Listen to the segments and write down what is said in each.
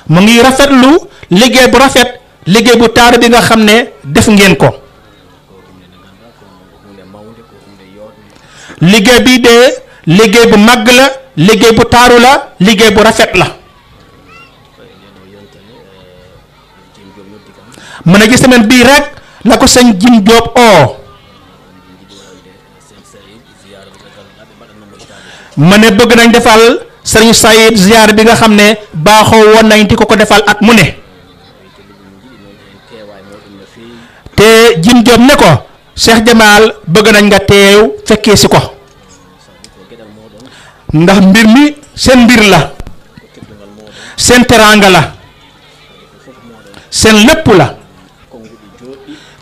mu ngi rafetlu liggéey bu rafet liggéey bu taaru bi nga xam ne def ngeen ko liggéey bi de liggéey bu màgg la liggéey bu taaru la liggéey bu rafet la mu ne ci semaine bii rek la ko sëñ Jim Diop oo mu ne bëgg nañ defal sëriñ Sayid ziyaar bi nga xam ne baaxoo woon nañ di ko defal at mu ne te Jim Diop ne ko Cheikh Jamal bëgg nañ nga teew fekkee si ko ndax mbir mi seen mbir la seen teraanga la seen lépp la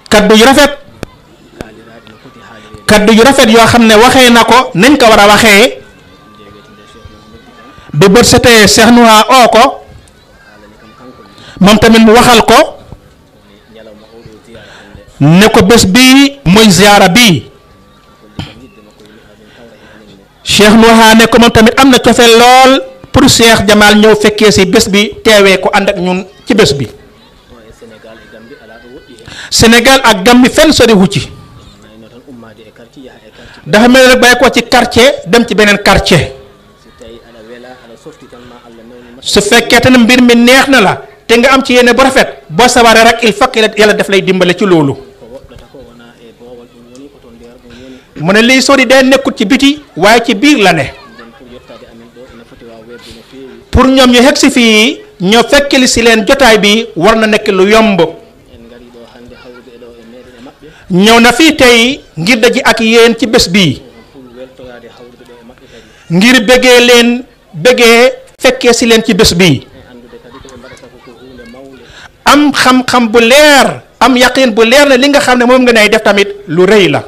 kaddu yu rafet yoo xam ne waxee na ko nañ ko war a waxee ba bët setee Cheikh Nouha oo ko moom tamit mu waxal ko ne ko bés bii mooy ziyaara bii Cheikh Nouha ne ko moom tamit am na cofeel lool pour Cheikh Jamal ñëw fekkee si bés bi teewee ko ànd ak ñun ci bés bi Sénégal ak Gambie fenn soriwu ci dafa mel rek bàyyi ko ci quartier dem ci beneen quartier su fekkee te ne mbir mi neex na la te nga am ci yéene bu rafet boo sawaree rek il faut que yàlla daf lay dimbale ci loolu mu ne lii sori day nekkut ci biti waaye ci biir la ne pour ñoom ñu xeg si fii ñoo fekkeli si leen jotaay bi war na nekk lu yomb ñëw na fii tey ngir daji ak yéen ci bés bii ngir bëggee leen bëggee fekkee si leen ci bés bii am xam-xam bu leer am yaqin bu leer ne li nga xam ne moom nga nay def tamit lu rëy la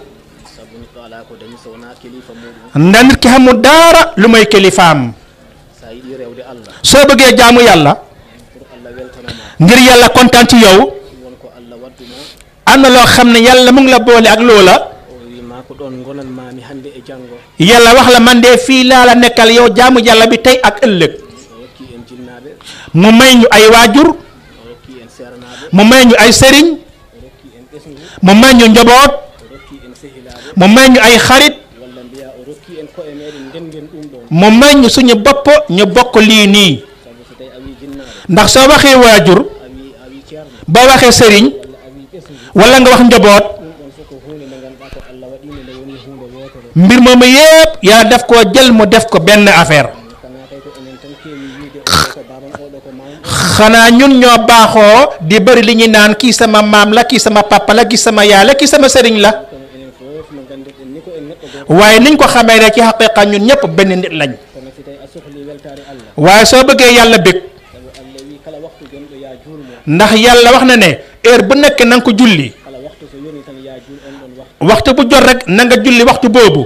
ndax nit ki xamul dara lu may kilifaam soo bëggee jaamu yàlla ngir yàlla kontaan ci yow am na loo xam ne yàlla mu ngi la boole ak loola yàlla wax la man de fii laa la nekkal yow jaamu yàlla bi tey ak ëllëg mu may ñu ay waajur mu may ñu ay sëriñ mu may ñu njaboot mu may ñu ay xarit mu may ñu suñu bopp ñu bokk lii nii ndax soo waxee waajur boo waxee sëriñ wala nga wax njaboot mbir moomu yépp yaa def koo jël mu def ko benn affaire xanaa ñun ñoo baaxoo di bëri li ñuy naan kii sama maam la kii sama papa la kii sama yaay la kii sama sëriñ la waaye niñ ko xamee rek ci xaqiiqa ñun ñëpp benn nit lañ waaye soo bëggee yàlla bëgg ndax yàlla wax na ne heure bu nekk na nga ko julli waxtu bu jot rek na nga julli waxtu boobu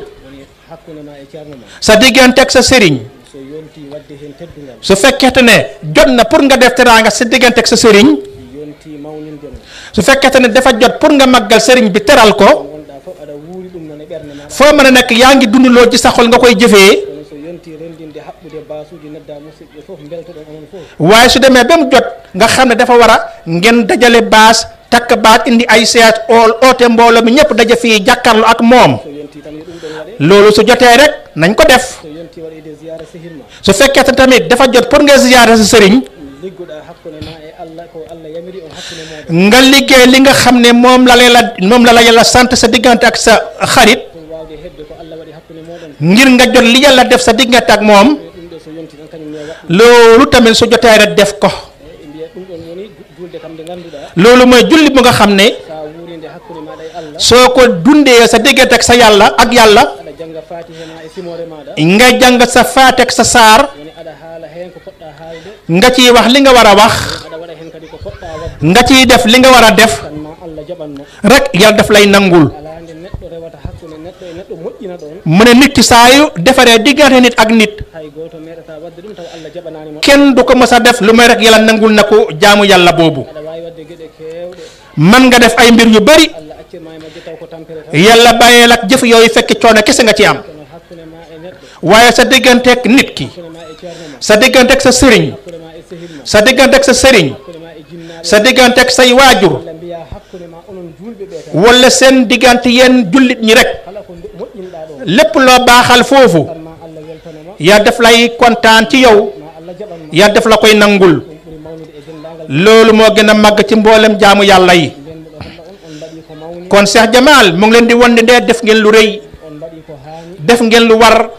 sa diggante ak sa sëriñ su fekkete ne jot na pour nga def teraanga sa diggante ak sa sëriñ su fekkete ne dafa jot pour nga màggal sëriñ bi teral ko foo mën a nekk yaa ngi dund loo ci sa xol nga koy jëfee waaye su demee ba mu jot nga xam ne dafa war a ngeen dajale baas takk baat indi ay seet oote mbooloo mi ñëpp daja fii jàkkaarloo ak moom loolu su jotee rek nañ ko def su fekkee tamit dafa jot pour nga ziyaare sa sëriñ nga liggéey li nga xam ne moom la yàlla sant sa diggante ak sa xarit ngir nga jot li yàlla def sa diggante ak moom loolu tamit su jotee rek def ko loolu mooy julli bu nga xam ne soo ko dundee sa diggante ak sa yàlla ak yàlla nga jàng sa faatek sa saar nga ciy wax li nga war a wax nga ciy def li nga war a def rek yàlla daf lay nangul mu ne nit ki saa yu defaree diggante nit ak nit kenn du ko mës a def lu may rek yàlla nangul na ko jaamu yàlla boobu man nga def ay mbir yu bari yàlla bàyyee lak jëf yooyu fekk coono kese nga ci am waaye sa digganteeg nit ki sa digganteeg sa sëriñ sa diggante ak sa sëriñ sa diggante ak say waajur wala seen diggante yéen jullit ñi rek lépp loo baaxal foofu yaa def lay kontaan ci yow yaa def la koy nangul loolu moo gën a màgg ci mboolem jaamu yàlla yi kon Cheikh Jamal mu ngi leen di wan ne def ngeen lu rëy def ngeen lu war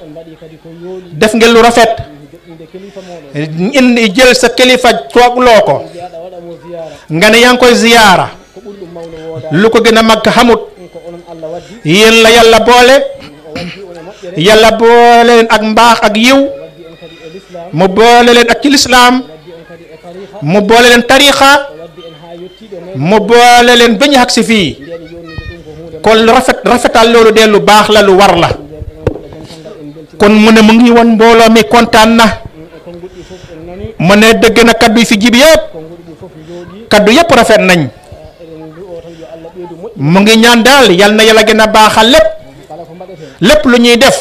def ngeen lu rafet indi jël sa kilifa toogloo ko nga ne yaa ngi koy ziyaara lu ko gën a màgg xamut yéen la yàlla boole leen ak mbaax ak yiw mu boole leen ak ci lislaam mu boole leen tariixa mu boole leen ba ñu xag si fii kon rafetal loolu de lu baax la lu war la kon mu ne mu ngi woon mbooloo mi kontaan na mu ne dëgg na kaddu yi fi jib yëpp kaddu yëpp rafet nañ mu ngi ñaan daal yal na yàlla gën a baaxal lépp lu ñuy def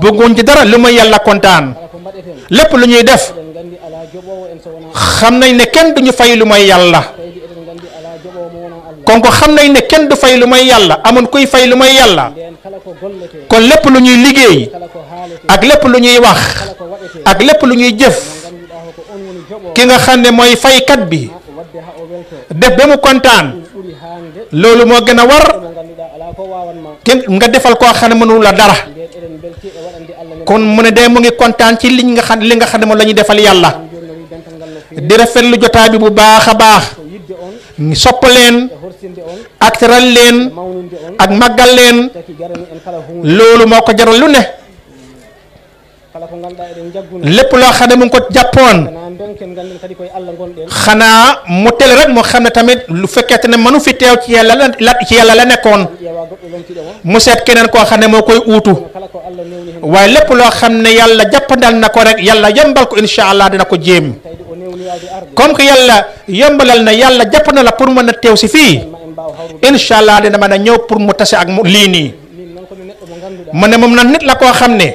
bëgguñ ci dara lu muy yàlla kontaan lépp lu ñuy def xam nañ ne kenn duñu fay lu may yàlla kon ko xam nañ ne kenn du fay lu may yàlla amun kuy fay lu may yàlla kon lépp lu ñuy liggéey ak lépp lu ñuy wax ak lépp lu ñuy jëf ki nga xam ne mooy faykat bi def ba mu kontaan loolu moo gën a war nga defal koo xam ne mënul la dara kon mu ne de mu ngi kontaan ci li nga xam ne moom la ñuy defal yàlla di rafetlu jotaay bi bu baax a baax sopp leen ak teral leen ak màggal leen loolu moo ko jaral lu ne lépp loo xam ne mu ngi ko jàppoon xanaa mu tel rek moo xam ne tamit lu fekkete ne mënu fi teew ci yàlla la nekkoon mu seet keneen koo xam ne moo koy uutu waaye lépp loo xam ne yàlla jàppandal na ko rek yàlla yembal ko incha allah dina ko jéem comme que yàlla yembalal na yàlla jàpp na la pour mën a teew si fii incha allah dina mën a ñëw pour mu tase ak lii nii mu ne moom nag nit la koo xam ne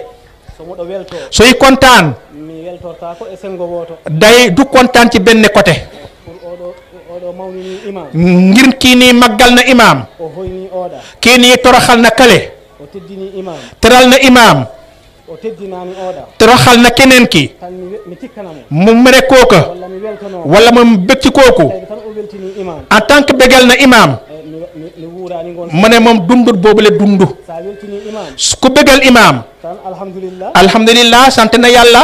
suy kontaan day du kontaan ci benn côté ngir kii nii màggal na imaam kii nii toroxal na kale teral na imaam toroxal na keneen ki mu mere kooka wala mu bëgg ci kooku en tant que bégal na imaam mu ne moom dundut boobu la dund ku bégal imaam alhamdulillah sant na yàlla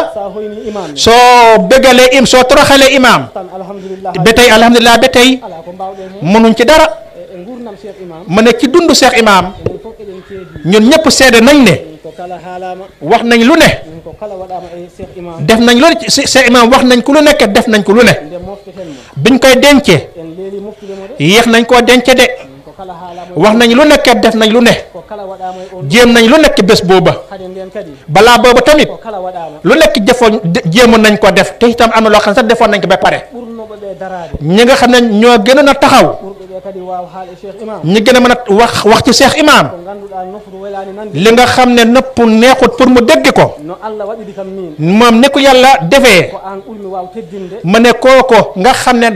soo bégalee soo toroxalee imaam ba tey alhamdulillah ba tey mënuñ ci dara mu ne ci dund Cheikh Imaam ñun ñëpp seede nañ ne wax nañ lu ne def nañ lu ne Cheikh Imaam wax nañ ko lu nekk def nañ ko lu ne biñ koy dencee yéex nañ koo dence de wax nañ lu nekk def nañ lu ne jéem nañ lu nekk bés booba balaa booba tamit lu nekk jëfoon jéemoon nañ ko def te itam am na loo xam ne sax defoon nañ ko ba pare ñi nga xam ne ñoo gënoon a taxaw ñi gën a mën a wax ci Cheikh Imaam li nga xam ne nëpp neexut pour mu dégg ko moom ni ko yàlla defee ma ne kooko nga xam ne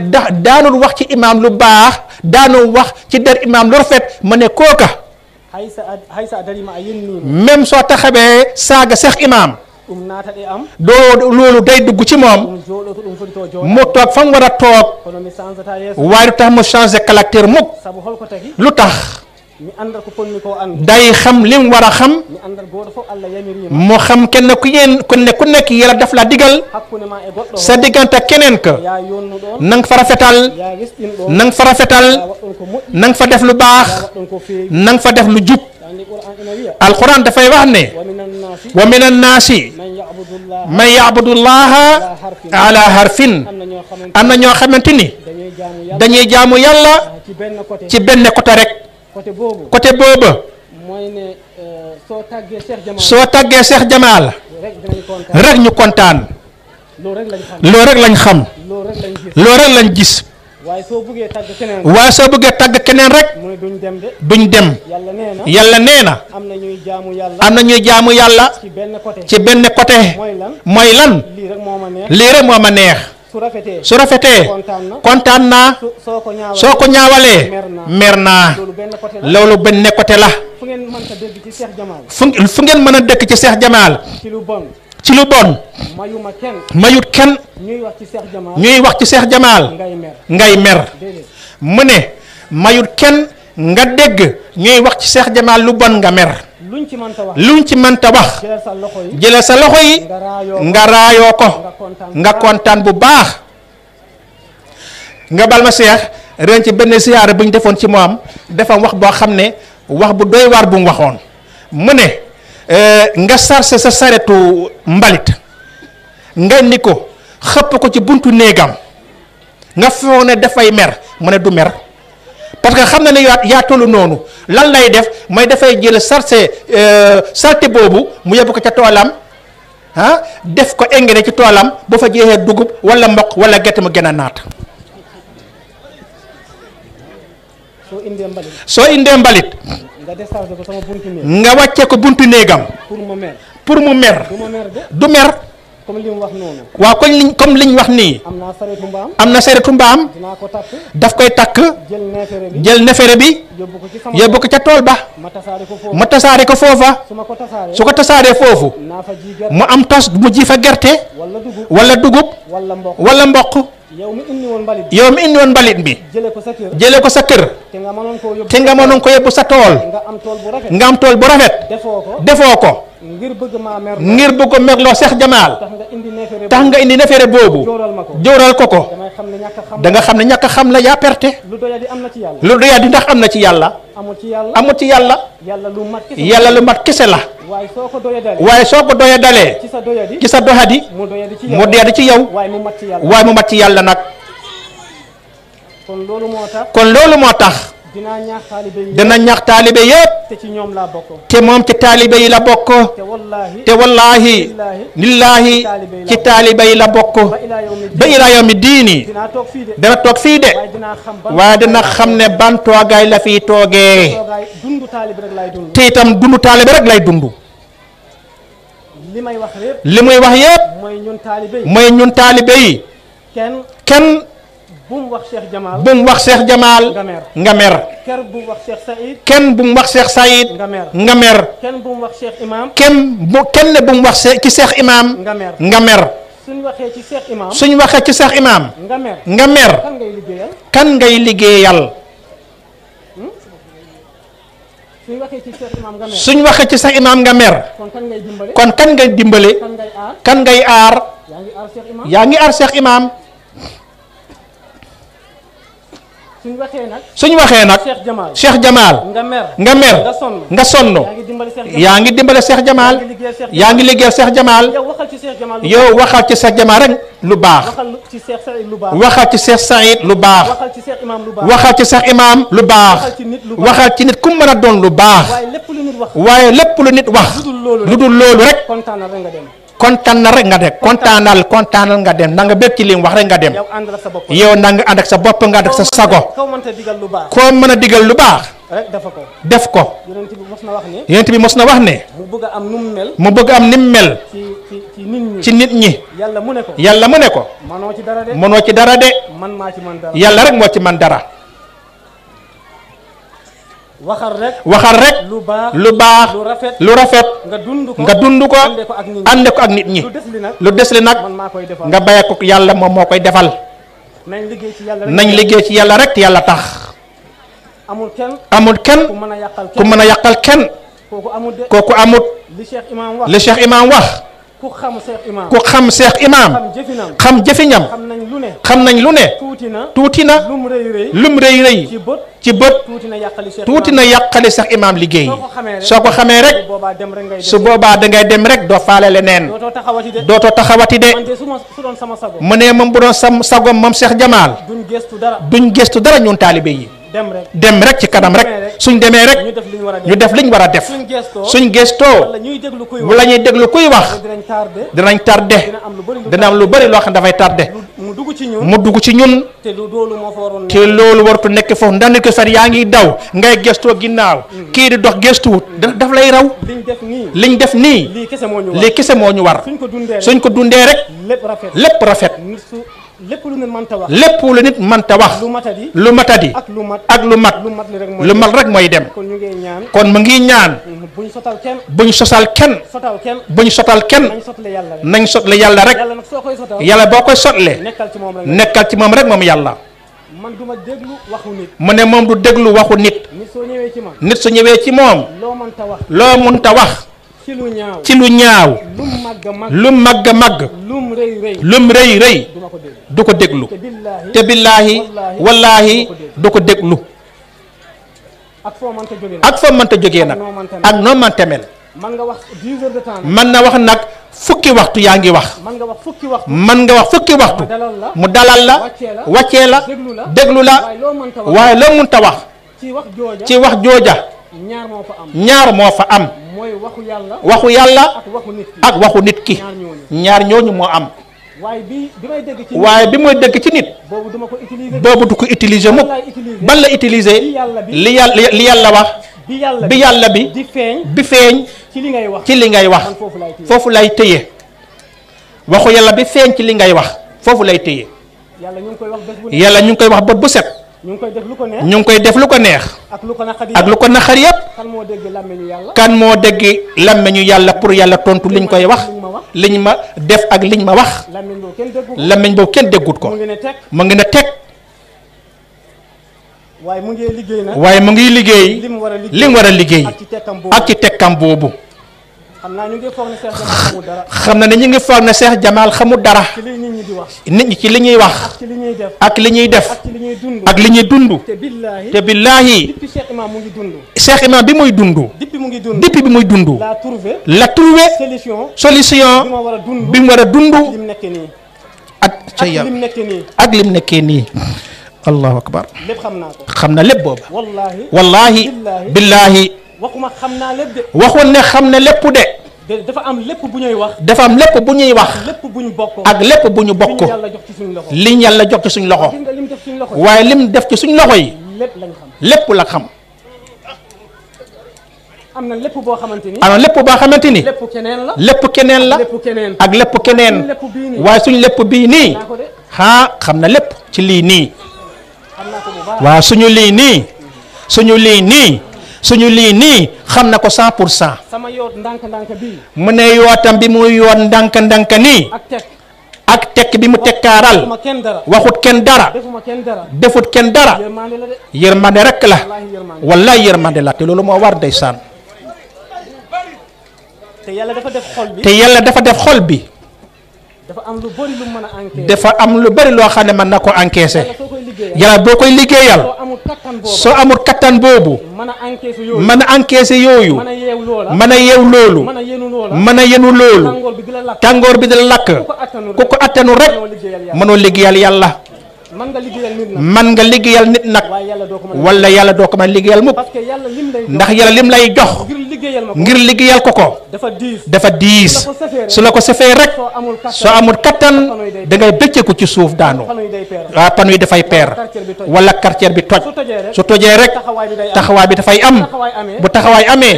daanul wax ci imaam lu baax daanul wax ci der imaam lu rafet ma ne kooka même soo taxawee saaga Cheikh Imaam doo loolu day dugg ci moom mu toog fa mu war a toog waaye du tax mu changé caractère mukk lu tax day xam li mu war a xam mu xam kenn ku nekk yàlla daf la digal sa diggante keneen ka na nga fa rafetal na nga fa rafetal na nga fa def lu baax na nga fa def lu jub alquran dafay wax ne wa min annaasi man yabudu llaha ala harfin am na ñoo xamante ni dañuy jaamu yàlla ci benn côté rek côté booba soo tàggee Cheikh Jamal rek ñu kontaan loolu rek lañ xam loolu rek lañ gis waaye soo bëggee tàgg keneen rek mu ne duñ dem de. duñ dem. yàlla nee na am na ñuy jaamu yàlla. am na ñuy jaamu yàlla ci benn côté mooy lan lii rek moo ma neex. su rafetee kontaan naa. soo ko ñaawalee mer naa. loolu benn côté la. fu ngeen mën a dëkk ci Cheikh Jamal ci lu bon mayut kenn ñuy wax ci Cheikh Jamal ngay mer. mu ne mayut kenn nga dégg ñuy wax ci Cheikh Jamal lu bon nga mer. luñ ci mënta wax jëlal sa loxo yi nga raayoo ko nga kontaan bu baax. nga bal ma Cheikh ren ci benn siyaare bu ñu defoon ci moom dafa wax boo xam ne wax bu doy waar bu mu waxoon. mu ne nga sarse sa saretu mbalit nga ni ko xëpp ko ci buntu néegam nga foog ne dafay mer. mu ne du mer parce que xam na ne yaa tollu noonu lan lay def mooy dafay jël salte boobu mu yóbbu ko ca toolam def ko engrais ci toolam bu fa jeexee dugub wala mboq wala gerte mu gën a naat. soo indee mbalit nga wàccee ko buntu néegam pour mu mer du mer. comme li mu wax noonu. waaw comme liñ wax nii. am na saretu mbaam. daf koy takk. jël nefere bi. yóbbu ko ca tool ba. ma tasaare ko foofa. su ko tasaaree foofu. mu am tos mu ji fa gerte. wala dugub. wala mboq. yow mi indi woon mbalit bi. jëlee ko sa kër. te nga mënoon ko yóbbu sa tool. nga am tool bu rafet. defoo ko. ngir bëgg a merloo Cheikh Jamal tax nga indi nefere boobu jóoral ko ko da nga xam ne ñàkk a xam la yaa perte. lu doyadi ndax am na ci yàlla. amul ci yàlla. yàlla lu mat kese la. waaye soo ko doyadalee ci sa doyadi mu doyadi ci yow waaye mu mat ci yàlla nag. kon loolu moo tax. dina ñaax taalibe yépp te moom ci taalibe yi la bokk. te wallaahi lillaahi ci taalibe yi la bokk ba ilaa yawmi diini. dana toog fii de waaye dina xam ne ban toogaay la fiy toogee te itam dundu taalibe rek lay dund. li muy wax yépp mooy ñun taalibe yi kenn bu mu wax Cheikh Jamal nga mer. kenn bu mu wax Cheikh Saïd nga mer. kenn bu mu wax ci Cheikh Imam nga mer. suñ waxee ci Cheikh Imam nga mer. kan ngay liggéeyal. suñ waxee ci Cheikh Imam nga mer. kon kan ngay dimbale. kan ngay aar. yaa ngi aar Cheikh Imam. suñ waxee nag Cheikh Jamal nga mer nga sonn yaa ngi dimbale Cheikh Jamal yaa ngi liggéeyal Cheikh Jamal yow waxal ci Cheikh Jamal rek lu baax waxal ci Cheikh Saïd lu baax waxal ci Cheikh Imam lu baax waxal ci nit ku mën a doon lu baax waaye lépp lu nit wax lu dul loolu rek kontaan na rek nga dem kontaanal nga dem na nga bëgg ci li mu wax rek nga dem yow na nga ànd ak sa bopp nga ànd ak sa sago koo mën a digal lu baax def ko. yonent bi mos na wax ne mu bëgg am ni mu mel ci nit ñi yàlla mu ne ko mënoo ci dara de yàlla rek moo ci man dara. waxal rek lu baax lu rafet nga dund ko ànd ko ak nit ñi. lu des li nag nga bàyyi ko yàlla moom moo koy defal. nañ liggéey ci yàlla rek te yàlla tax. amul kenn ku mën a yàqal kenn kooku amut. li Cheikh Imam wax. ku xam Cheikh Imam xam jëfiñam xam nañ lu ne tuuti na lum rëy ci bët tuuti na yàqali Cheikh Imam liggéey. soo ko xamee rek su boobaa dangay dem rek doo faale leneen dootoo taxawati de. mu ne moom bu doon sam sagom moom Cheikh Jamal duñ gestu dara ñun taalibe yi. dem rek ci kanam rek suñ demee rek ñu def liñ war a def suñ gestoo wala ñuy déglu kuy wax dinañ tardé dina am lu bëri loo xam ne dafay tardé mu dugg ci ñun te loolu wartu nekk foofu ndax nit ko far yaa ngi daw ngay gestoo ginnaaw kii di dox gestuwut daf lay raw liñ def nii lii kese moo ñu war suñ ko dundee rek lépp rafet lépp lu nit mënta wax lu matadi ak lu mat rek mooy dem kon mu ngi ñaan buñ sosal kenn buñ sotal kenn nañ sotle yàlla rek yàlla boo koy sotle nekkal ci moom rek moom yàlla mu ne moom du déglu waxu nit su ñëwee ci moom loo mënta wax ci lu ñaaw lu màgg màgg lum rëy rëy du ko déglu te billaahi wallaahi du ko déglu ak foo mënta jógee nag ak noo mënta mel mën na wax nag fukki waxtu yaa ngi wax mën nga wax fukki waxtu mu dalal la wàccee la déglu la waaye loo mënta wax ci wax jooja ñaar moo fa am waxu yàlla ak waxu nit ki ñaar ñooñu moo am waaye bi mooy dégg ci nit boobu du ko utiliser mukk ban la utiliser li yàlla wax bi yàlla bi feeñ ci li ngay wax foofu lay tëye waxu yàlla bi feeñ ci li ngay wax foofu lay tëye yàlla ñu ngi koy wax bët bu set ñu ngi koy def lu ko neex ak lu ko naqar yépp kan moo dégg làmmeñu yàlla pour yàlla tontu liñ koy wax liñ ma def ak liñ ma wax làmmeñ boobu kenn déggut ko mu ngi ne teg waaye mu ngi liggéey li mu war a liggéey ak ci tekkam boobu xam na ne ñu ngi foog ne Cheikh Jamal xamul dara nit ñi ci li ñuy wax ak li ñuy def ak li ñuy dund te billaahi Cheikh Imam bi muy dund depuis bi muy dund la trouvé solution bi mu war a dund ak lim nekkee nii allahu akbar xam na lépp booba wallahi billaahi waxul ne xam ne lépp de dafa am lépp bu ñuy wax ak lépp bu ñu bokk liñ yàlla jox ci suñ loxo waaye lim def ci suñ loxo yi lépp la xam am na lépp boo xamante ni lépp keneen la ak lépp keneen waaye suñ lépp bii nii xam na lépp ci lii nii waaw suñu lii nii xam na ko 100%. sama yoot ndànk-ndànk bi mu ne yootam bi muy yoot ndànk-ndànk nii ak tekk bi mu tekkaaral waxut kenn dara defut kenn dara yërmande rek la wallaay yërmande la te loolu moo war ndeysaan te yàlla dafa def xol bi dafa am lu bari loo xam ne mën na ko encaisser yàlla boo koy liggéeyal soo amul kattan boobu mën a encaisser yooyu mën a yeew loolu mën a yenu loolu tàngoor bi di la lakk ku ko attanu rek mënoo liggéeyal yàlla man nga liggéeyal nit nag wala yàlla doo ko mën liggéeyal mukk ndax yàlla lim lay jox ngir liggéeyal ko dafa diis su la ko sefee rek soo amul kattan da ngay bëcceeku ci suuf daanu waaw panu yi dafay peer wala quartier bi toj su tojee rek taxawaay bi dafay am bu taxawaay amee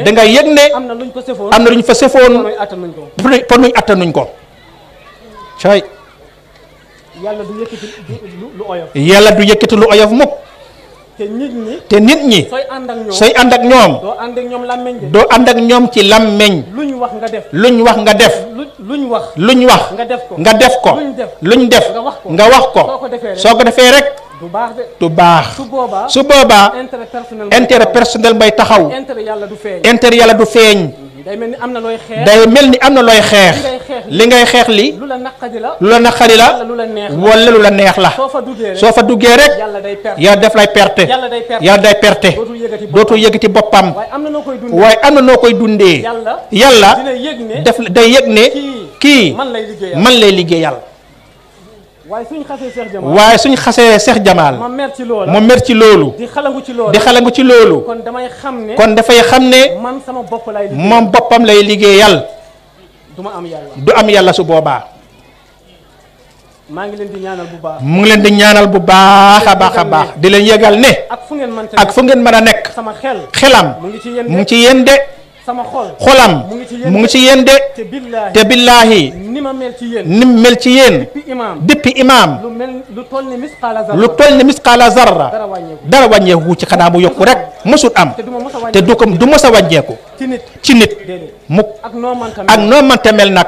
da ngay yëg ne am na luñ fa sefoon panuy attanuñ ko cay yàlla du yëkkati lu oyof mukk te nit ñi sooy ànd ak ñoom doo ànd ak ñoom ci làmmeñ luñ wax nga def nga def ko luñ def nga wax ko soo ko defee rek du baax su boobaa intérêt personnel bay taxaw intérêt yàlla du feeñ day mel ni am na looy xeex li ngay xeex li lu la naqari la wala lu la neex la soo fa duggee rek yàlla def lay perte yàlla day perte dootul yëgati boppam waaye am na noo koy dundee yàlla day yëg ne kii man lay liggéeyal waaye suñ xasee Cheikh Jamal mu mer ci loolu di xalangu ci loolu kon dafay xam ne moom boppam lay liggéeyal du am yàlla su boobaa maa ngi leen di ñaanal bu baax. mu ngi leen di ñaanal bu baax a baax a baax. di leen yëgal ne. ak fu ngeen mën a nekk. sama xelam. mu ngi ci yéen de. sama xolam. mu ngi ci yéen de. te billaahi. ni ma mel ci yéen. ni mu mel ci yéen. depuis imaam. lu toll ni misqaala zarra. lu toll ni misqaala zarra. dara wàññeeku ci xanaa mu yokku rek. mësul am. te du mos a wàññeeku. ci nit. mukk ak noo mënta mel nag.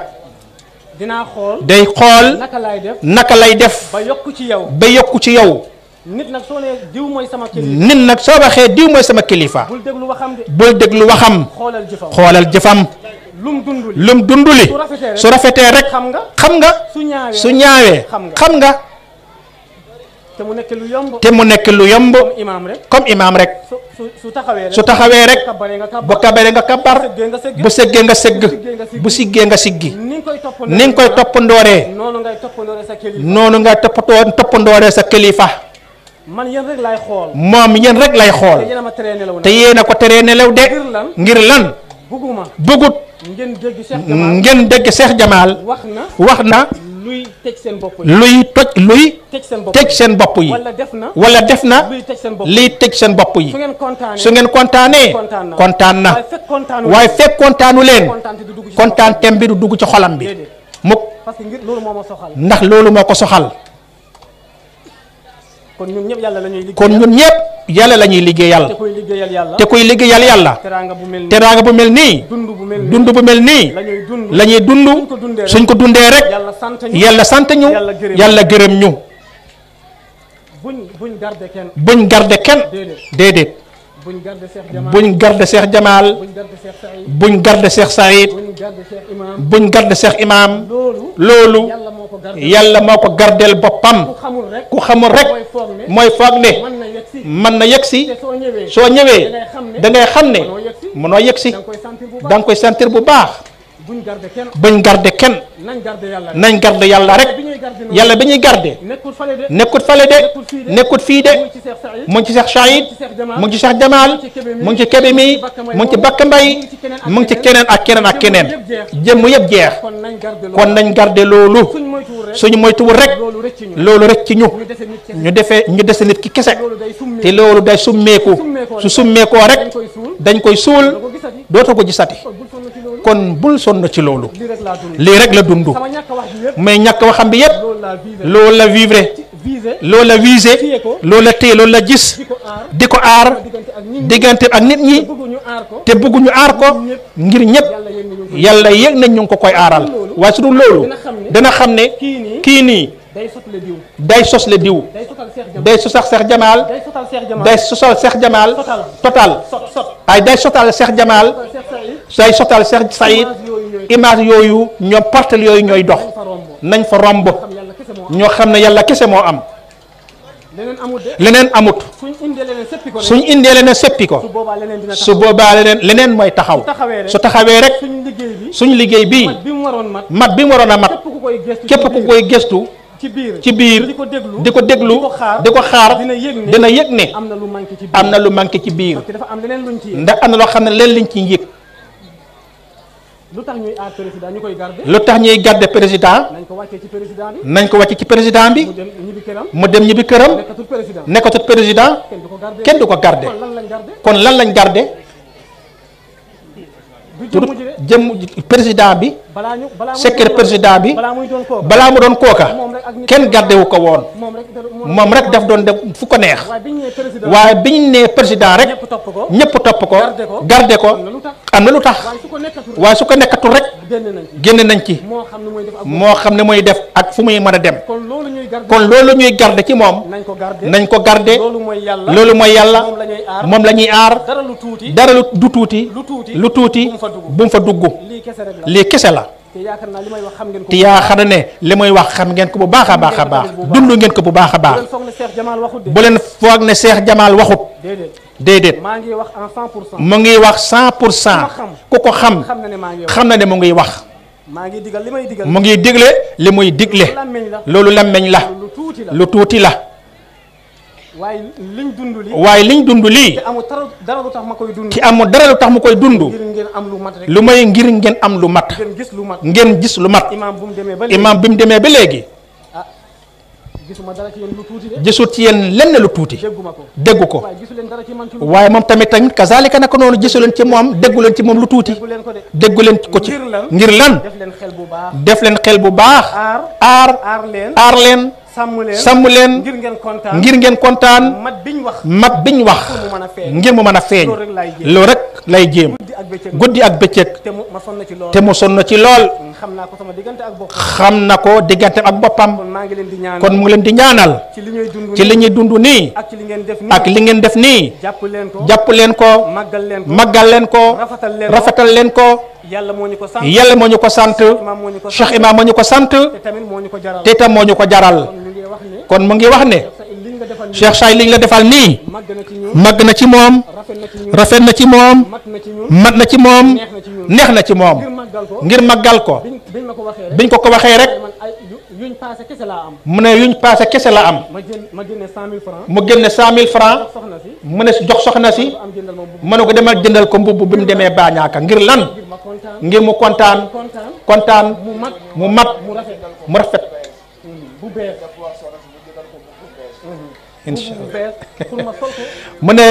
dinaa xool day xool naka lay def ba yokku ci yow nit nag soo nee diw mooy sama kilifa. nit nag soo waxee diw mooy sama kilifa. bul déglu waxam de. bul déglu waxam. xoolal jëfam. lum dunduli su rafetee rek. xam nga su ñaawee xam nga. te mu nekk lu yomb. comme imaam rek. su taxawee rek. bu kabaree nga kabar. bu seggee nga segg. bu siggee nga siggi. ni nga koy toppandooree. noonu ngay toppandooree sa kilifa. man yéen rek lay xool. moom yéen rek lay xool. te yéen a ko teree nelaw de. ngir lan. bëggut. ngeen dégg Cheikh Jamal. wax na. luy tëj seen bopp yi. wala def na. liy tëj seen bopp yi. su ngeen kontaanee. kontaan na. waaye fekk kontaanu leen. kontaan tem bi du dugg ci xolam bi. mukk ndax loolu moo ko soxal. kon ñun ñëpp yàlla la ñuy liggéeyal. te kuy liggéeyal yàlla. teraanga bu mel nii. dund bu mel nii. la ñuy dund. suñ ko dundee rek. yàlla sant ñu. yàlla gërëm ñu. buñ garde kenn. déedéet. buñ garde Cheikh Jamal. buñ garde Cheikh Saïd. buñ garde Cheikh Imam. loolu. yàlla moo ko gardeel boppam. ku xamul rek mooy foog ne mën na yegsi. soo ñëwee da ngay xam ne mënoo yegsi. da nga koy sentir bu baax. buñ garde kenn. nañ garde yàlla rek. yàlla bi ñuy garde nekkut fale de. nekkut fii de. mu ngi ci Cheikh Saïd. mu ngi ci Cheikh Jamal. mu ngi ci Kébé mi. mu ngi ci Bakka Mbay. mu ngi ci keneen ak keneen ak keneen. jëmm yëpp jeex. kon nañ garde loolu. suñu moytuwul rek. loolu rek ci ñu dese nit ki kese. te loolu day summeeku. su summeekoo rek dañ koy suul. dootoo ko gisati. kon bul sonn ci loolu. lii rek la dund. mais ñàkk waxam bi yépp loolu la vivre. loolu la visé. loolu la téye loolu la gis. di ko aar diggante ak nit ñi. te bëgguñu aar ko ngir ñëpp. yàlla yëg nañ ñu ngi ko koy aaral. waaye su dul loolu dana xam ne kii nii day sosle diw. day sosal Cheikh Jamal. day sosal Cheikh Jamal. total ay day sotal Cheikh Jamal. day sotal Cheikh Saïd. image yooyu ñoom portal yooyu ñooy dox. nañ fa romb. ñoo xam ne yàlla kese moo am. leneen amut. suñ indee leneen seppi ko. su boobaa leneen mooy taxaw. su taxawee rek suñ liggéey bii mat bi mu waroon a mat. képp ku koy gëstu. ci biir di ko déglu di ko xaar dina yëg ne am na lu manqué ci biir. ndax am na loo xam ne leen liñ ciy yëg. lu tax ñuy aar président ñu koy garder. lu tax ñuy garder président. nañ ko wàccee ci président bi. nañ ko wàccee ci président bi. mu dem ñibbi këram. nekkatul président. kenn du ko garder. kon lan lañ garder. jëm président bi. secret président bi. balaa mu doon kooka. kenn garder wu ko woon. moom rek daf doon def fu ko neex. waaye biñ nee président rek. ñëpp topp ko. garder ko. am na lu tax. waaye su ko nekkatul rek. génn nañ ci. moo xam ne muy def ak fu muy mën a dem. kon loolu ñuy garder ci moom. nañ ko garder. loolu mooy yàlla. moom la ñuy aar. dara du tuuti. lu tuuti bu mu fa dugg. lii kese la. te yaakaar ne li muy wax xam ngeen ko bu baax a baax a baax. dund ngeen ko bu baax a baax. bu leen foog ne Cheikh Jamal waxut. déedéet mu ngi wax 100%. ku ko xam na ne mu ngi wax. mu ngi digle li muy digle. loolu làmmeñ la. lu tuuti la. waaye liñ dund lii. te amul dara lu tax ma koy dund. lu may ngir ngeen am lu mat. ngeen gis lu mat. imaam bi mu demee ba léegi. gisuma dara ci yéen lu tuuti de. gisut ci yéen lenn lu tuuti. dégguma ko. déggu ko. waaye gisu leen dara ci man ci lu. waaye moom tamit kazalika naka noonu gisu leen ci moom déggu leen ci moom lu tuuti. déggu leen ko de. déggu leen ko ci ngir lan. def leen xel bu baax. def leen xel bu baax. aar leen. aar leen. sàmm leen. ngir ngeen kontaan. ngir ngeen kontaan. mat biñ wax. ngir mu mën a feeñ. loolu rek lay jéem. guddi ak bëccëg. te mu sonn ci lool. xam naa ko sama diggante ak boppam. xam na ko diggante ak boppam. kon maa ngi leen di ñaanal. kon mu ngi leen di ñaanal. ci li ñuy dund nii. ak ci li ngeen def nii. ak li ngeen def nii. jàpp leen ko. màggal leen ko. rafetal leen ko. yàlla moo ñu ko sant. yàlla moo ñu ko sant. Cheikh Imam moo ñu ko sant. te tamit moo ñu ko jaral. te tam moo ñu ko jaral. kon mu ngi wax ne. Cheikh Saay li nga defal nii. màgg na ci moom. rafet na ci moom. mat na ci moom. neex na ci moom. ngir màggal ko. biñ ko waxee rek. mu ne yuñ paase kese la am. mu génne 100 000 francs. mu ne jox soxna si. mu ne ko demal jëndal ko mbubb bi mu demee Baañaaka ngir lan. ngir mu kontaan. mu mat mu rafet. incha allah mu ne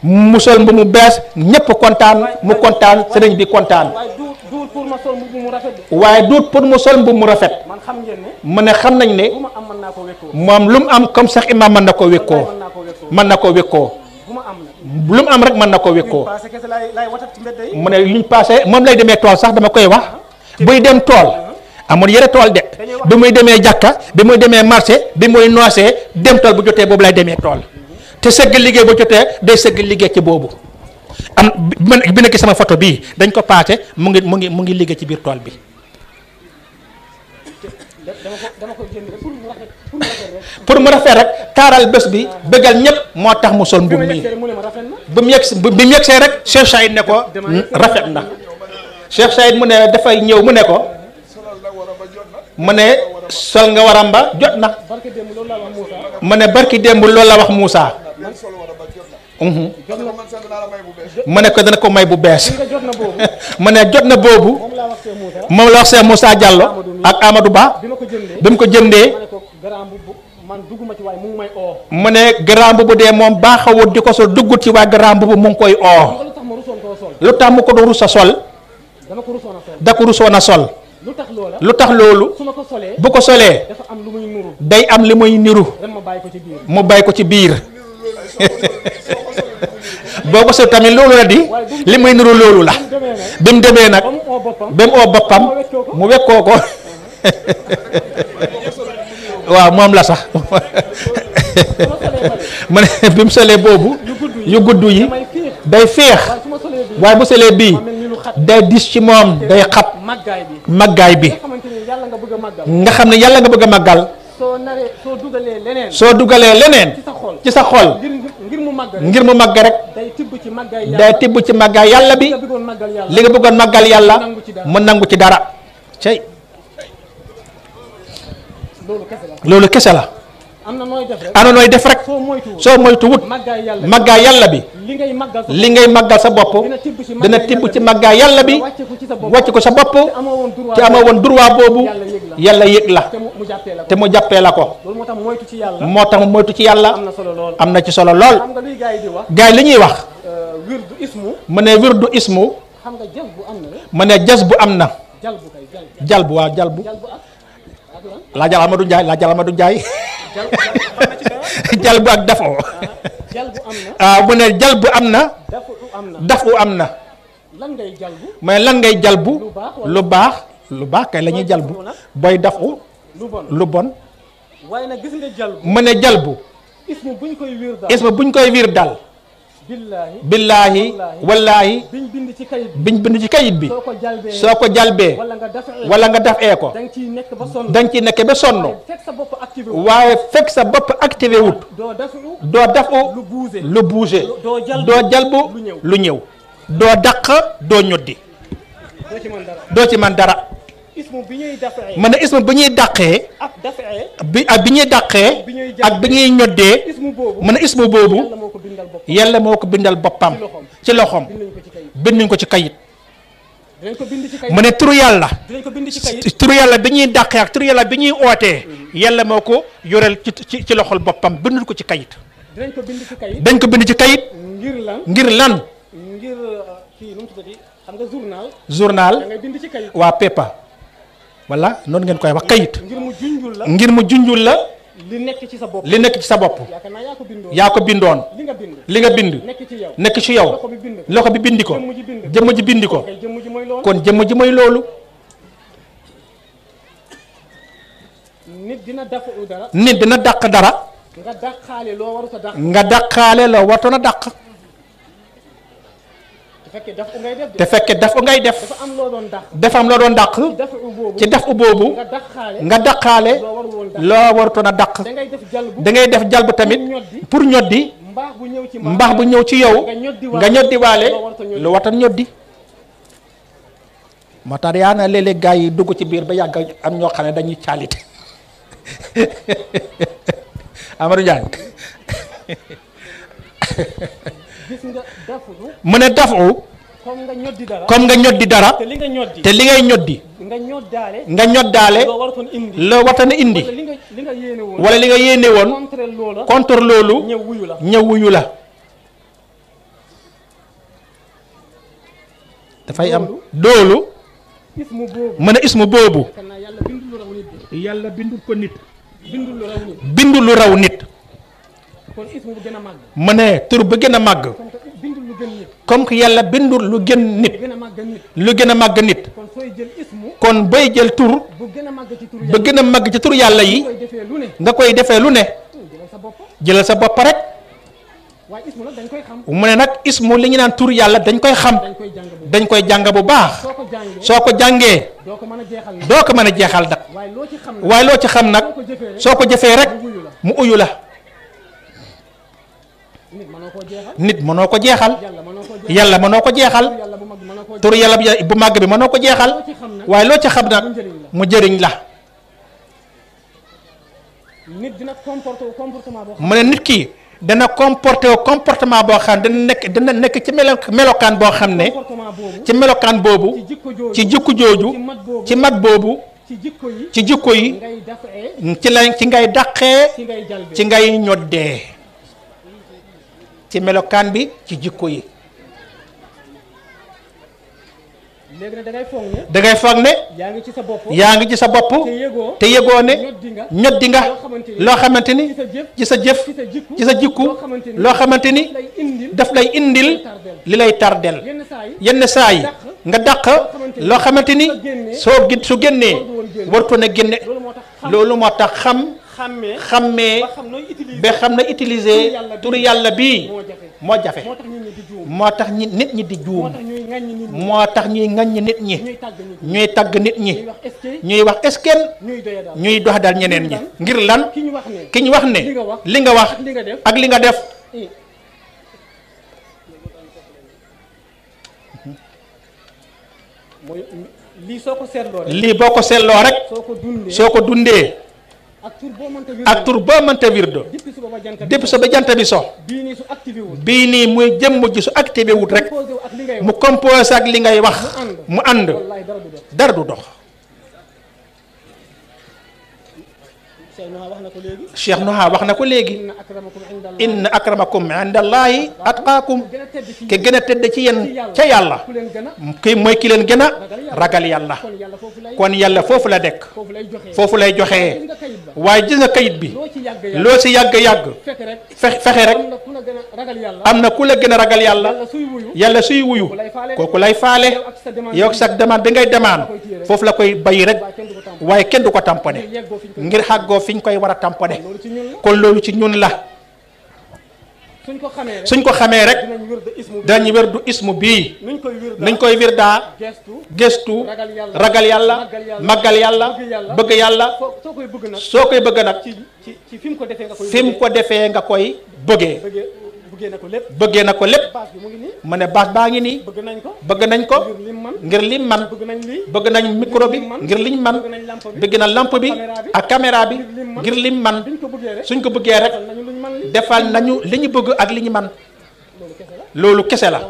musal mbu mu bees ñëpp kontaan mu kontaan sëriñ bi kontaan. waaye duut pour mu sol mbu mu rafet. mu ne xam nañ ne moom lu mu am comme Cheikh Imam mën na ko wékkoo. mën na ko wékkoo. lu mu am rek mën na ko wékkoo. mu ne yuñ passé moom lay demee tool sax dama koy wax buy dem tool. amul yére tool de bi muy demee jàkka bi muy demee marché bi muy noosee dem tool bu jotee boobu lay demee tool te sëgg liggéey bu jotee day sëgg liggéey ci boobu am bi nekk sama photo bii dañ ko paase mu ngi liggéey ci biir tool bi. pour mu rafet rek taaral bés bi bëggal ñëpp moo tax mu sol mbub mi bi mu yegsee rek Cheikh Saïd ne ko rafet na Cheikh Saïd mu ne dafay ñëw mu ne ko. mu ne sol nga waram ba jot na. mu ne barki démb loolu la wax Moussa. mu ne ko dana ko may bu bees. mu ne jot na boobu. moom la wax see Moussa Diallo ak Amadou Ba. bi mu ko jëndee. mu ne grand bu dee moom baaxawut di ko sol duggut ci waa grand bu mu ngi koy oo. lu tax mu ko doon rus a sol. da ko rusoon a sol. lu tax loolu bu ko solee day am li muy niru mu bàyyi ko ci biir boo ko sol tamit loolu la di li muy niru loolu la bi mu demee nag ba mu oo boppam mu wekkoo ko waaw moom la sax mu ne bi mu solee boobu yu gudd yi day féex waaye bu solee bii day dis ci moom day xat màggaay bi nga xam ne yàlla nga bëgg a màggal soo dugalee leneen ci sa xol ngir mu màgg rek day tibb ci màggaay yàlla bi li nga bëggoon màggal yàlla mu nangu ci dara cey loolu kese la am na nooy def rek soo moytuwut màggaay yàlla bi li ngay màggal sa bopp dina tibb ci màggaay yàlla bi wàcc ko sa bopp te amoo woon droit boobu yàlla yëg la te mu jàppee la ko moo tax mu moytu ci yàlla am na ci solo lool. gaay li ñuy wax mu ne wirdu ismu mu ne jas bu am na jal bu waaw jal bu laajal Amadou Ndiaye jal bu ak dafoo waaw mu ne jal bu am na dafu am na mais lan ngay jal bu lu baax kay la ñuy jal bu booy dafu lu bon mu ne jal bu isma buñ koy wiir dal billaahi wallaahi biñ bind ci kayit bi soo ko jalbee wala nga dafee ko danga ciy nekk ba sonn waaye fekk sa bopp activé wut doo dafu lu bougé doo jalbu lu ñëw doo dàq doo ñoddi doo ci man dara mu ne ismu bi ñuy dàqee ak bi ñuy dàqee ak bi ñuy ñoddee mu ne ismu boobu yàlla moo ko bindal boppam ci loxoom binduñ ko ci kayit mu ne turu yàlla bi ñuy dàqee ak turu yàlla bi ñuy ootee yàlla moo ko yoreel ci loxol boppam bindul ko ci kayit. dinañ ko bind ci kayit. dañ ko bind ci kayit. ngir lan ngir lan. ngir kii nu mu tuddati xam nga journal. journal da ngay bind ci kayit. waa PEPA. voilà noonu ngeen koy wax kayit. ngir mu junjul la. ngir mu junjul la. li nekk ci sa bopp. li nekk ci sa bopp. yaakaar naa yaa ko bindoon. yaa ko bindoon. li nga bind. li nga bind. nekk ci yow. nekk ci yow. loxo bi bind ko. loxo bi bindi ko. jëmm ji bind ko. jëmm ji bindi ko. kay jëmm ji mooy loolu. kon jëmm ji mooy loolu. nit dina dàq dara. nit dina dàq dara. nga dàqaale loo warut a dàq. nga dàqaale loo wartoon a dàq. te fekkee daf ngay def. te fekkee daf ngay def. dafa am loo doon dàq. dafa am loo doon dàq. ci daf boobu. nga dàqaale. loo warutoon a dàq. da ngay def jalbu. da ngay def jalbu tamit. pour ñoddi. mbaax bu ñëw ci mbaax bu ñëw ci yow. nga ñoddi waale. lu wartoon ñoddi. moo tax yaa na léeg-léeg gars yi dugg ci biir ba yàgg am ñoo xam ne dañuy caalite. Amadou Ndiaye. gis nga dafu. mu ne dafu. comme nga ñoddi dara. comme nga ñoddi dara. te li nga ñoddi. te li ngay ñoddi. nga ñoddaale. nga ñoddaale. loo waratoon indi. loo waratoon indi. wala li nga yéene woon. wala li nga yéene woon. contre loola. contre loolu. ñëw wuyu la. ñëw wuyu la. dafay am loolu. ismu boobu. mu ne ismu boobu. yàlla bindul lu raw nit. yàlla bindul ko nit. bindul lu raw nit. bindul lu raw nit. kon ismu bu gën a màgg. mu ne tur bu gën a màgg. bindul lu gën nit. comme que yàlla bindul lu gën nit. gën a màgg nit. lu gën a màgg nit. kon sooy jël ismu. kon booy jël tur. bu gën a màgg ci tur ba gën a màgg ci tur yàlla yi. koy defee lu ne. nga koy defee lu ne. jëlal sa bopp. jëlal sa bopp rek. waaye ismu nag dañ koy xam. mu ne nag ismu li ñu naan tur yàlla dañ koy xam. dañ koy jàng bu baax. soo ko jàngee. doo ko mën a jeexal nag. doo ko mën a jeexal nag. waaye loo ci xam nag. waaye loo ci xam nag. soo ko jëfee rek. mu uyu la. nit mënoo koo jeexal. nit mënoo ko jeexal. yàlla mënoo koo jeexal. yàlla mënoo ko jeexal. tur yàlla bu màgg bi mënoo ko jeexal. waaye loo ci xam nag mu jëriñ la. nit dina comportement boo xam. mu ne nit ki dana comportement boo xam dana nekk ci melokaan boo xam ne. ci melokaan boobu. ci jikko jooju. ci mat boobu. ci jikko yi. ci ngay dàqee. ci ngay ñoddee. ci melokaan bi ci jikko yi. léegi nag da ngay foog ne. da ngay foog ne. yaa ngi ci sa bopp. yaa ngi ci sa bopp. te yëgoo ne. ñoddi nga. loo xamante ni. ci sa jëf. ci sa jikku. loo xamante ni. daf lay indil. li lay tardel. yenn saa yi nga dàq. loo xamante ni. su génnee. wartoon a génne. loolu moo tax xàmmee. ba xam na utiliser. turu yàlla bii. moo jafe. moo tax nit ñi di juum. moo tax ñuy ŋaññi nit ñi. ñuy tagg nit ñi. ñuy wax esken. ñuy dox dal ñeneen ñi. ngir lan ki ñu wax ne. li nga wax ak li nga def. lii soo ko seetloo rek. lii boo ko seetloo rek. soo ko dundee. ak tur boo mënta wirdo. depuis suba jant bi so. bii nii muy jëmm ji su activé wut rek. mu composé ak li ngay wax. mu ànd dara du dox. Cheikh Noha wax na ko léegi. inna akramakum indallahi atqaakum. ke gën a tëdd ci yéen ca yàlla. kii mooy ki leen gën a ragal yàlla. kon yàlla foofu la dekk. foofu lay joxee. waaye gis nga kayit bi. loo ci yàgg-yàgg. fexe rek. am na ku la gën a ragal yàlla. yàlla suy wuyu. kooku lay faale. yow ak sa demande bi ngay demande. foofu la koy bay rek. waaye kenn du ko tamponné. ngir xàggoo fi ñu koy war a tamponné. kon loolu ci ñun la. suñ ko xamee rek dañu wér du ismu bii. nuñ koy wirdaa. gestu ragal yàlla màggal yàlla bëgg yàlla. soo koy bëgg nag fi mu ko defee nga koy bëggee. bëggee na ko lépp. mu ne baas baa ngi nii. bëgg nañ ko ngir lim man. bëgg nañ micro bi ngir liñ man. bëgg na lampe bi ak caméra bi ngir lim man. suñ ko bëggee rek defal nañu li ñu bëgg ak li ñu man. loolu kese la.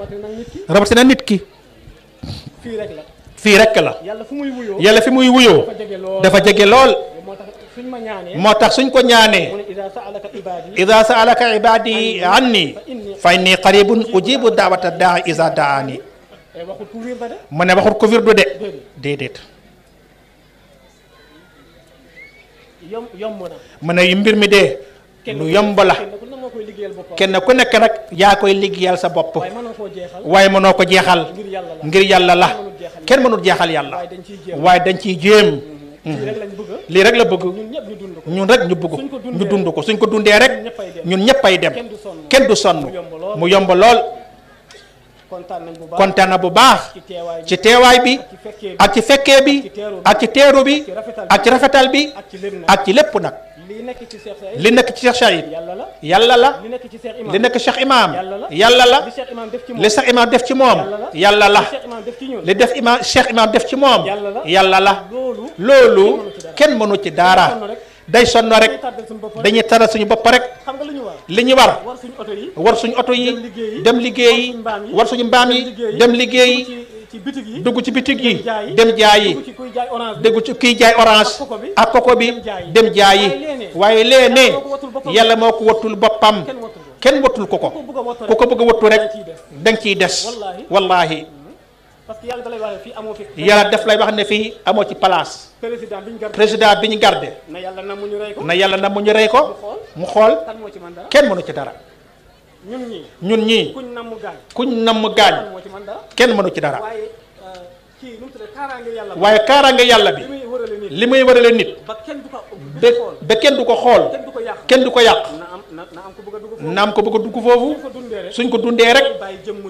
rawatina nit ki. fii rek la. yàlla fi muy wuyoo dafa jege lool. moo tax suñ ko ñaanee ida saalaka ibadi anni fa inni qaribun ujibu daawata daa isa daani mu ne waxut ko wirdu de déedéet mu ne mbir mi de lu yomb la kenn ku nekk nag yaa koy liggéeyal sa bopp waaye mënoo ko jeexal ngir yàlla la kenn mënul jeexal yàlla waaye dañ ciy jéem lii rek la bëgg ñun rek ñu bëgg ñu dund ko suñ ko dundee rek ñun ñëppay dem kenn du sonn mu yomb lool kontaan na bu baax ci teewaay bi ak ci fekkee bi ak ci teeru bi ak ci rafetal bi ak ci lépp nag li nekk ci Cheikh Saïd yàlla la li nekk Cheikh Imam yàlla la li Cheikh Imam def ci moom yàlla la li def imam Cheikh Imam def ci moom yàlla la loolu kenn mënu ci dara day sonn rek dañuy taral suñu bopp rek li ñu war suñu oto yi dem liggéeyi war suñu mbaam yi dem liggéeyi dugg ci bitig yi dem jaayi dugg ci kiy jaay orange ak koko bi dem jaayi waaye léeg-léeg yàlla moo ko wattul boppam kenn wattul ko ku ko bëgg a wattu rek danga ciy des wallahi yàlla daf lay wax ne fii amoo ci place président bi ñu garde na yàlla na mu ñu rey ko mu xool kenn mënu ci dara ñun ñii kuñ namm gaañ kenn mënu ci dara waaye kaaraange yàlla bi li muy wërale nit ba kenn du ko xool kenn du ko yàq naam ko bëgg a dugg foofu suñ ko dundee rek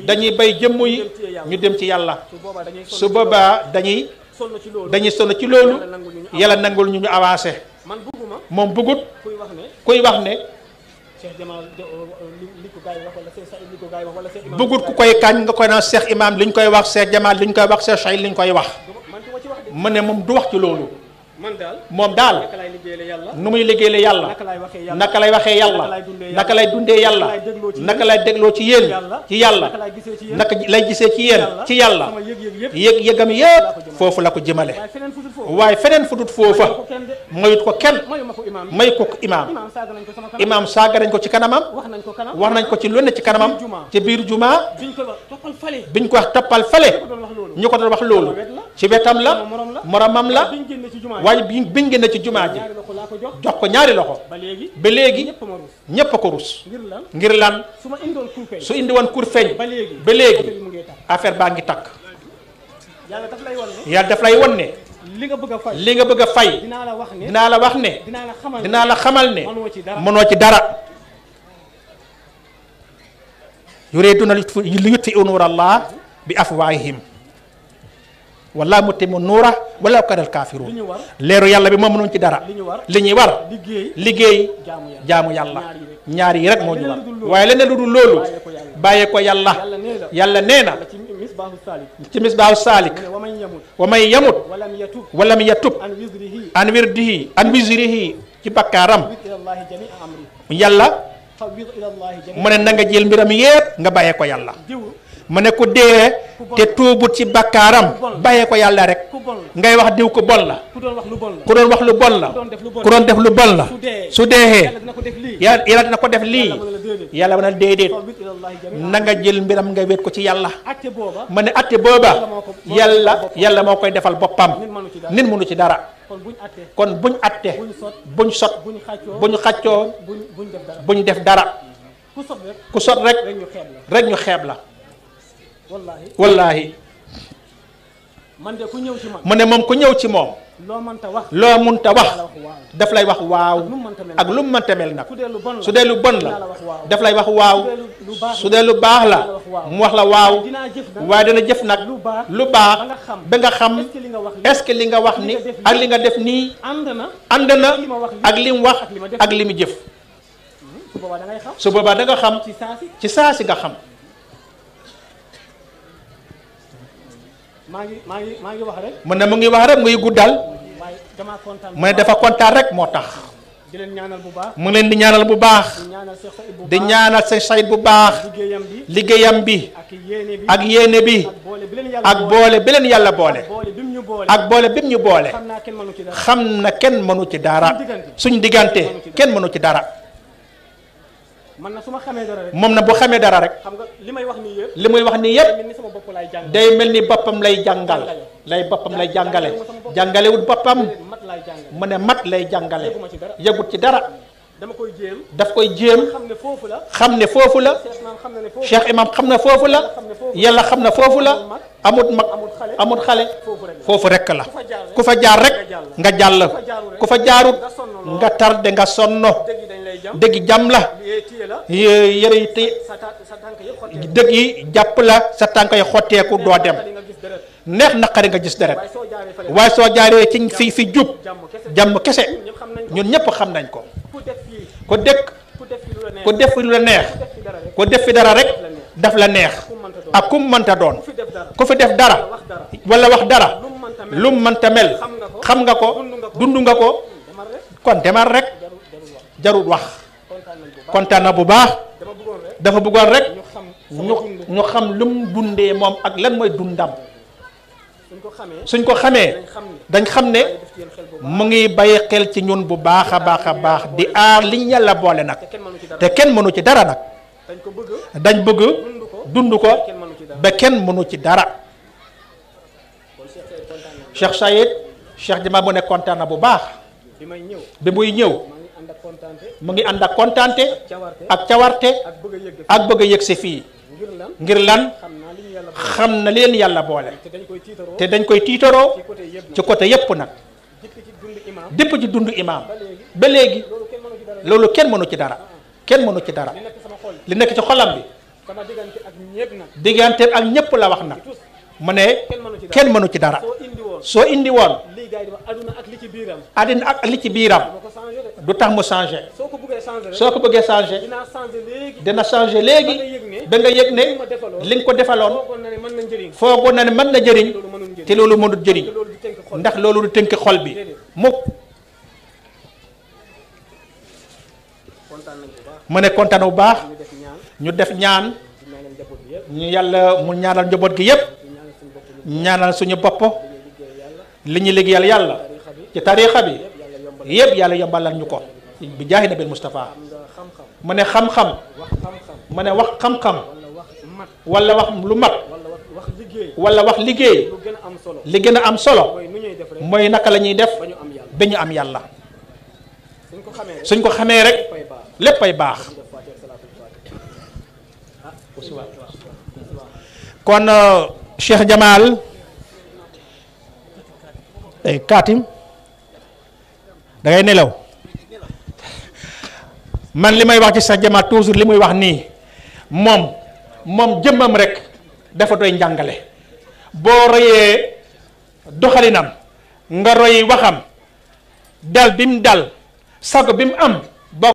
dañuy bay jëmm yi ñu dem ci yàlla su boobaa dañuy sonn ci loolu yàlla nangul ñu avancé moom bëggut kuy wax ne bëggut ku koy kañ nga koy naan Cheikh Imam li ñu koy wax Cheikh Jamal li ñu koy wax Cheikh Saïd li ñu koy wax mu ne moom du wax ci loolu moom daal nu muy liggéeyale yàlla naka lay waxee yàlla naka lay dundee yàlla naka lay dégloo ci yéen ci yàlla naka lay gisee ci yéen ci yàlla yëg-yëgam yépp foofu la ko jëmale waaye feneen fu dut foofa mayut ko kenn may ko imaam saaga nañ ko ci kanamam wax nañ ko ci lu ne ci kanamam ci biir juma biñ ko wax toppal fale ñu ko doon wax loolu ci wetam la moromam la waaye biñ génne ci jumaa ji jox ko ñaari loxo ba léegi ñépp a ko rus ngir lan su indi woon kur feeñ ba léegi affaire baa ngi takk yàlla daf lay won ne li nga bëgg a fay dinaa la wax ne dinaa la xamal ne mënoo ci dara yuriduna li yutfi'u nuura Allah bi afwaahihim wallaahu mutimmu nuura walaw karihal kaafiruun leeru yàlla bi moom mënuñ ci dara li ñuy war liggéey jaamu yàlla ñaar yi rek moo ñu war waaye leneen lu dul loolu bàyyee ko yàlla yàlla nee na ci misbaahu saalik wa man yamut walam yatub an wizrihi ci bakkaaram yàlla mu ne na nga jël mbiram yépp nga bàyyee ko yàlla mu ne ku dee te tuubut ci bakkaaram bàyyee ko yàlla rek ngay wax diw ko bon la ku doon wax lu bon la ku doon def lu bon la su deexee yàlla dina ko def lii yàlla ma ne déedéet na nga jël mbiram nga wéet ko ci yàlla mu ne atte booba yàlla moo koy defal boppam nit mënu ci dara kon buñ atte buñ sot buñ xaccoo buñ def dara ku sot rek ñu xeeb la wallahi mu ne moom ku ñëw ci moom loo munta wax daf lay wax waaw ak lu mu mënta mel nag su dee lu bon la daf lay wax waaw su dee lu baax la mu wax la waaw waaye dana jëf nag lu baax ba nga xam est-ce que li nga wax ni ak li nga def nii ànd na ak li mu wax ak li mu jëf su boobaa da nga xam ci saa si nga xam. maa ngi wax rek. mu ne mu ngi wax rek muy guddal. mu ne dafa kontaan rek moo tax. di leen ñaanal bu baax. mu ngi leen di ñaanal bu baax. di ñaanal Cheikh Saïd bu baax. liggéeyam bi. ak yéene bi. ak boole bi leen yàlla boole. boole ak boole bi mu ñu boole xam naa kenn mënu ci dara xam na kenn mënu ci dara suñ diggante kenn mënu ci dara man na su ma xamee dara rek moom na bu xamee dara rek xam nga li may wax nii yëpp li muy wax nii yépp mel ni sama bopp laay jàng day mel ni boppam lay jàngal lay boppam lay jàngale jàngalewut boppam mat laay jàng mu ne mat lay jàngale yëguma ci dara yëgut ci dara dama koy jéem daf koy jéem xam ne foofu la xam ne foofu la Cheikh Imam xam na ne foofu Cheikh Imam xam na foofu la yàlla xam na foofu la amut mag amut xale foofu rekk la ku fa jaar rek nga jàll ku fa jaarut nga tarde nga sonno dëgg yi dañ lay jam dëgg jam la téye la yëre yi te sa tànk yëpp xottee dëgg yi jàpp la sa tànk yi xotteeku doo dem nga gis deret neex naqari nga gis deret waaye soo jaaree fële waaye soo jaaree ci fi jub jàmm kese ñëpp xam nañ ko ñun ñëpp xam nañ ko ku def fii ku dëkk ku def fii lu la neex ku def fi lu la neex ku def fi dara rek ku def fi dara rek daf la neex ak kum mënta doon ku fi def dara ku fi def dara wax dara wala wax dara lu mu mënta mel lu mu mënta mel xam nga ko dund nga ko demal rek kon demal rek jarul wax kontaan na bu baax dama bëggoon rek dafa bëggoon rek ñu xam ñu xam lu mu dundee moom ak lan mooy dundam suñ ko xamee suñ ko xamee dañ xam ne dañ xam ne def ci yéen xel bu baax mu ngi bàyyi xel ci ñun bu baax a baax a baax di aar liñ yàlla boole nag te kenn mënu ci dara te kenn mënu ci dara nag dañ ko bëgg dañ bëgg dund ko kenn mënu ci dara ba kenn mënu ci dara kon Cheikh Sayed kontaan na Cheikh Sayed Cheikh Jamal mu ne kontaan na bu baax bi may ñëw bi muy ñëw maa ngi ànd ak kontaante mu ngi ànd ak kontaante cawarte ak cawarte ak bëgg a yëgg ak bëgg a yëg si fii ngir lan ngir lan xam naa li ñu yàlla xam na leen yàlla boole te dañ koy tiitaroo te dañ koy tiitaroo ci côté yëpp nag ci côté yépp nag dikk ci dund imam dépp ci dund imaam ba léegi ba léegi loolu kenn mënu ci dara loolu kenn mënu ci dara kenn mënu ci dara li nekk sama xol li nekk ci xolam bi sama diggante ak ñëpp nag diggante ak ñépp la wax nag tous mu ne kenn mënu ci dara kenn mënu ci dara soo indi woon soo indi woon lii gars yi di wax aduna ak li ci biiram àddina ak li ci biiram dama ko changé de du tax mu changé soo ko bëggee changé rek soo ko bëggee changé dinaa changé léegi dina changé léegi ba nga yëg ne ba nga yëg ne li ma defaloon li nga ko defaloon foogoon na ne mën na njëriñ foogoon na ne mën na jëriñ loolu mënul njëriñ te loolu mënut jëriñ te loolu du tënk xol ndax loolu du tënk xol bi mukk kontaan nañ bu baax mu ne kontaan bu baax ñu def ñaan ñu def ñaan di ñaanal njaboot bi yëpp ñu yàlla mu ñaanal njaboot gi yépp di ñaanal suñu bopp ñaanal suñu bopp li ñu liggéeyal yàlla ci tariixa bi yépp yàlla yombalal ñu ko bi jaahi nabil Mustafa nga xam-xam mu ne xam-xam wax xam-xam mu ne wax xam-xam wala wax mat wala wax lu mat wala wax liggéey wala wax liggéey lu gën a am solo li gën a am solo mooy nu ñuy def rek mooy naka la ñuy def ba ñu am yàlla ba ñu am yàlla suñ ko xamee rek suñ ko xamee rek fay baax léppay baax def Faatiha salaatul Faatiha kon Cheikh Jamal Katim da ngay nelaw man li may wax ci Cheikh Jamal toujours li muy wax nii moom jëmmam rek dafa doy njàngale boo royee doxalinam nga roy waxam dal bi mu dal sago bi mu am